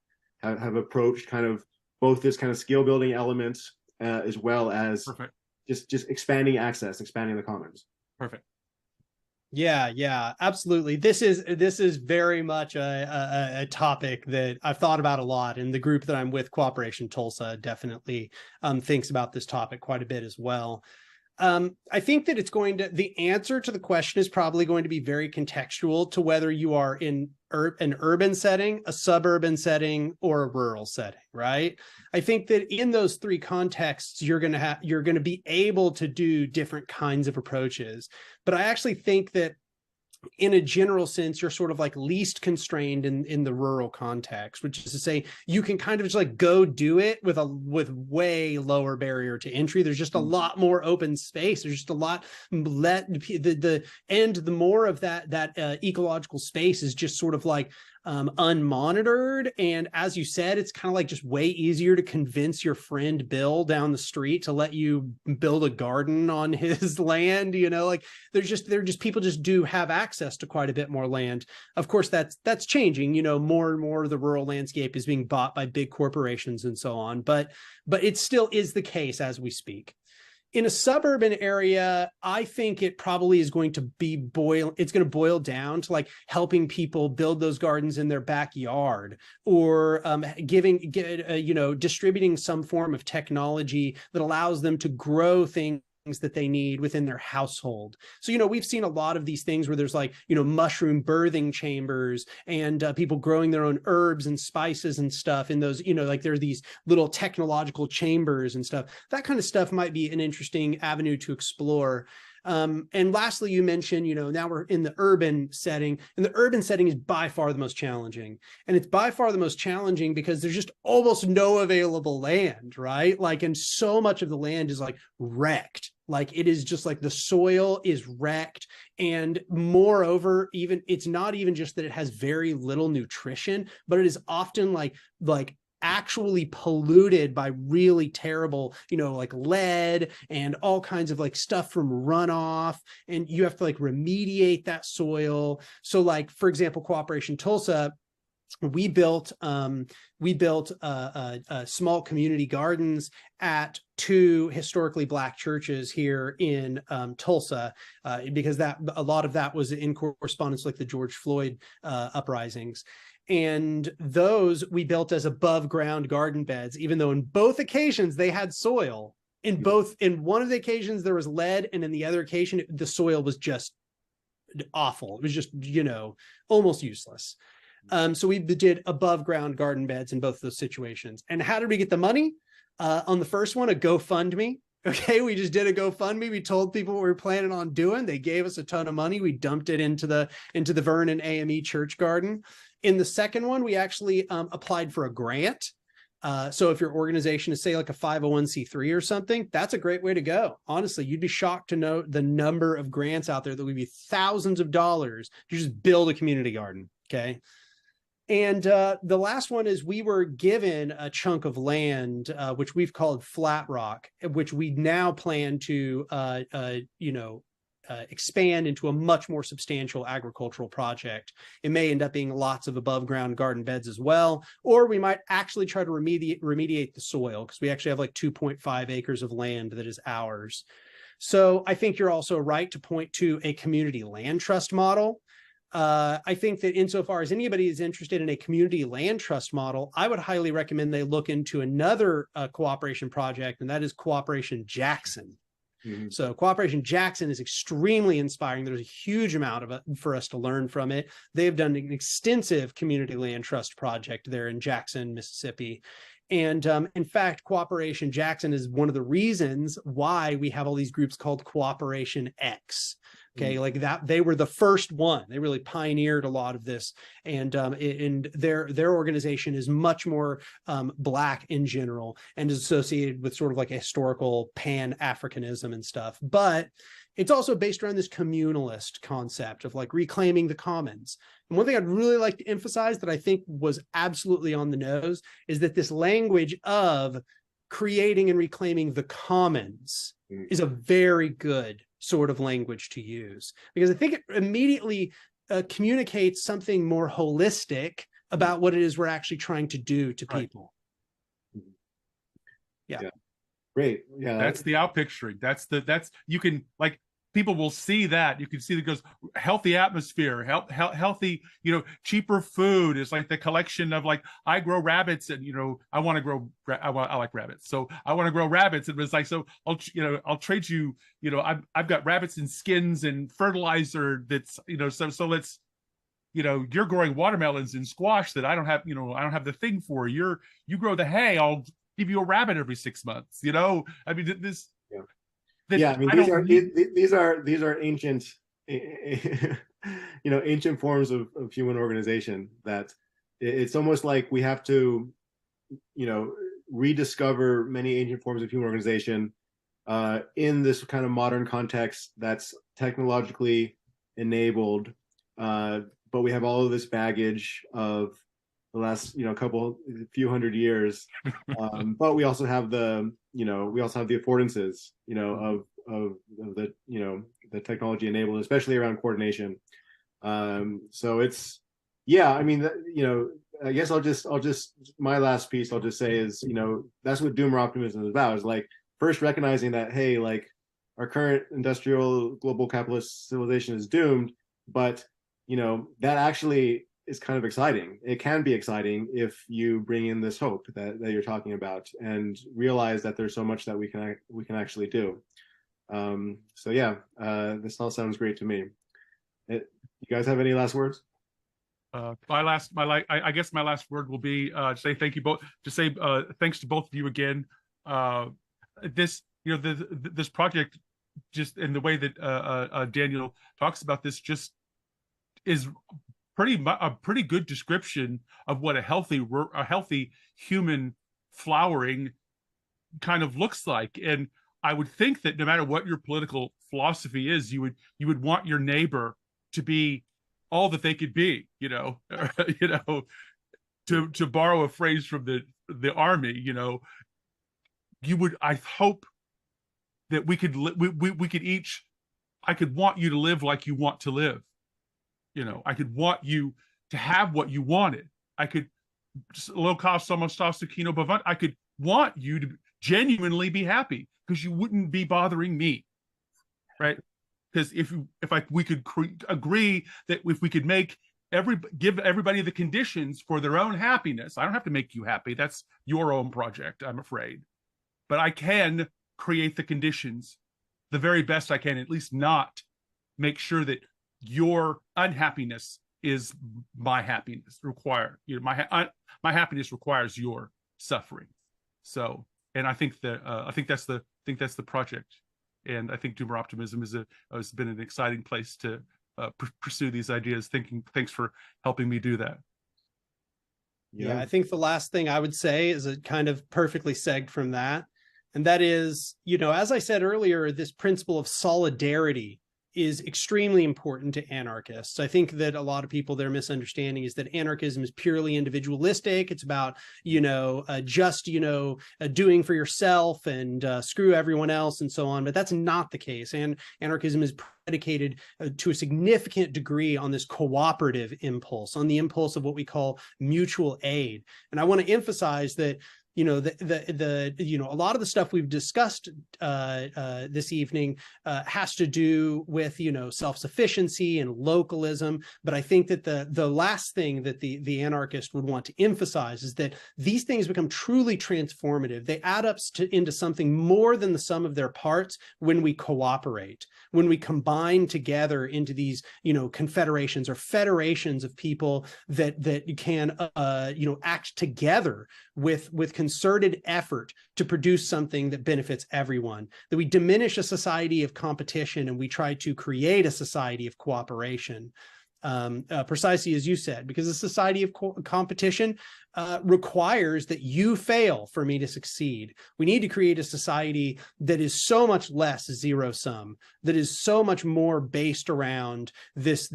have approached kind of both this kind of skill building element as well as Perfect. just expanding access, expanding the commons? Perfect. Yeah, absolutely. This is very much a topic that I've thought about a lot, and the group that I'm with, Cooperation Tulsa, definitely thinks about this topic quite a bit as well. I think that the answer to the question is probably going to be very contextual to whether you are in an urban setting, a suburban setting, or a rural setting, right? I think that in those three contexts, you're going to be able to do different kinds of approaches. But I actually think that in a general sense, you're sort of like least constrained in the rural context, which is to say you can kind of just like go do it with way lower barrier to entry. There's just a lot more open space. There's just a lot the more of that ecological space is just sort of like unmonitored. And as you said, it's kind of like just way easier to convince your friend Bill down the street to let you build a garden on his land. Like they're just people just do have access to quite a bit more land. Of course, that's changing. More and more of the rural landscape is being bought by big corporations and so on. But it still is the case as we speak. In a suburban area, I think it probably is going to it's going to boil down to like helping people build those gardens in their backyard, or distributing some form of technology that allows them to grow things that they need within their household. So, we've seen a lot of these things where there's like, mushroom birthing chambers, and people growing their own herbs and spices and stuff in those, like there are these little technological chambers and stuff. That kind of stuff might be an interesting avenue to explore. And lastly, you mentioned, now we're in the urban setting, and the urban setting is by far the most challenging. And it's by far the most challenging because there's just almost no available land, right? Like, and so much of the land is like wrecked. Like, it is just like the soil is wrecked. And moreover, it's not even just that it has very little nutrition, but it is often like actually polluted by really terrible, like lead and all kinds of like stuff from runoff, and you have to like remediate that soil. So like, for example, Cooperation Tulsa, we built small community gardens at 2 historically Black churches here in Tulsa, because a lot of that was in correspondence with like the George Floyd uprisings. And those we built as above ground garden beds, even though in both occasions they had soil. In one of the occasions there was lead, and in the other occasion the soil was just awful. It was just, almost useless. So we did above ground garden beds in both of those situations. And how did we get the money? On the first one, a GoFundMe. Okay, we just did a GoFundMe. We told people what we were planning on doing. They gave us a ton of money. We dumped it into the Vernon AME church garden. In the second one, we actually applied for a grant. So if your organization is, say, like a 501c3 or something, that's a great way to go. Honestly, you'd be shocked to know the number of grants out there that would be thousands of dollars to just build a community garden. Okay. And the last one is we were given a chunk of land, which we've called Flat Rock, which we now plan to, expand into a much more substantial agricultural project. It may end up being lots of above ground garden beds as well, or we might actually try to remediate the soil, because we actually have like 2.5 acres of land that is ours. So I think you're also right to point to a community land trust model. I think that insofar as anybody is interested in a community land trust model, I would highly recommend they look into another cooperation project, and that is Cooperation Jackson. Mm-hmm. So Cooperation Jackson is extremely inspiring. There's a huge amount of it for us to learn from it. They've done an extensive community land trust project there in Jackson, Mississippi. And in fact, Cooperation Jackson is one of the reasons why we have all these groups called Cooperation X. Okay, like that, they were the first one. They really pioneered a lot of this, and their organization is much more Black in general, and is associated with sort of like a historical Pan-Africanism and stuff. But it's also based around this communalist concept of like reclaiming the commons. And one thing I'd really like to emphasize that I think was absolutely on the nose is that this language of creating and reclaiming the commons is a very good sort of language to use, because I think it immediately communicates something more holistic about what it is we're actually trying to do to people. Yeah. Great. Yeah. That's the outpicturing. That's you can, like, people will see that. You can see that it goes healthy atmosphere, healthy, cheaper food is like the collection of like, I grow rabbits and, I want to grow, I like rabbits. So I want to grow rabbits. And it was like, so I'll trade you, I've got rabbits and skins and fertilizer that's, so let's, you're growing watermelons and squash that I don't have, I don't have the thing for. You grow the hay, I'll give you a rabbit every 6 months, I mean, this. Yeah, I mean, these are ancient, ancient forms of human organization that it's almost like we have to, rediscover many ancient forms of human organization in this kind of modern context that's technologically enabled, but we have all of this baggage of the last, few hundred years, but we also have the affordances, of the, the technology enabled, especially around coordination. So it's, yeah, I mean, I guess I'll just my last piece I'll just say is, that's what Doomer Optimism is about. Is like, first recognizing that, hey, like our current industrial global capitalist civilization is doomed, but that actually is kind of exciting. It can be exciting if you bring in this hope that you're talking about and realize that there's so much that we can actually do. So yeah, this all sounds great to me. You guys have any last words? I guess my last word will be to say thank you both. To say thanks to both of you again. This this project, just in the way that Daniel talks about this, just is a pretty good description of what a healthy human flowering kind of looks like. And I would think that no matter what your political philosophy is, you would want your neighbor to be all that they could be, to borrow a phrase from the army, you would, I hope that we could each, I could want you to live like you want to live. I could want you to have what you wanted. I could I could want you to genuinely be happy, because you wouldn't be bothering me, right? Because we could agree that if we could give everybody the conditions for their own happiness, I don't have to make you happy. That's your own project, I'm afraid. But I can create the conditions the very best I can, at least not make sure that your unhappiness is my happiness required. My happiness requires your suffering. So, and I think that's the project. And I think Doomer Optimism has been an exciting place to pursue these ideas. Thanks for helping me do that. Yeah, I think the last thing I would say is a kind of perfectly segged from that. And that is, as I said earlier, this principle of solidarity is extremely important to anarchists. I think that a lot of people, their misunderstanding is that anarchism is purely individualistic. It's about, doing for yourself and screw everyone else and so on. But that's not the case. And anarchism is predicated to a significant degree on this cooperative impulse, on the impulse of what we call mutual aid. And I want to emphasize that a lot of the stuff we've discussed this evening has to do with self-sufficiency and localism. But I think that the last thing that the anarchist would want to emphasize is that these things become truly transformative. They add up into something more than the sum of their parts when we cooperate, when we combine together into these confederations or federations of people that can act together with concerted effort to produce something that benefits everyone, that we diminish a society of competition and we try to create a society of cooperation. Precisely as you said, because a society of competition requires that you fail for me to succeed. We need to create a society that is so much less zero-sum, that is so much more based around this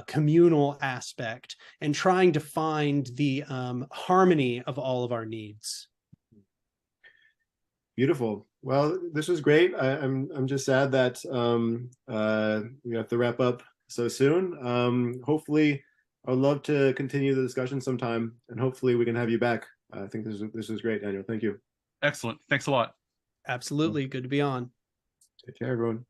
communal aspect and trying to find the harmony of all of our needs. Beautiful. Well, this was great. I'm just sad that we have to wrap up so soon. Hopefully, I would love to continue the discussion sometime, and hopefully we can have you back. I think this was great, Daniel. Thank you. Excellent. Thanks a lot. Absolutely. Good to be on. Take care, everyone.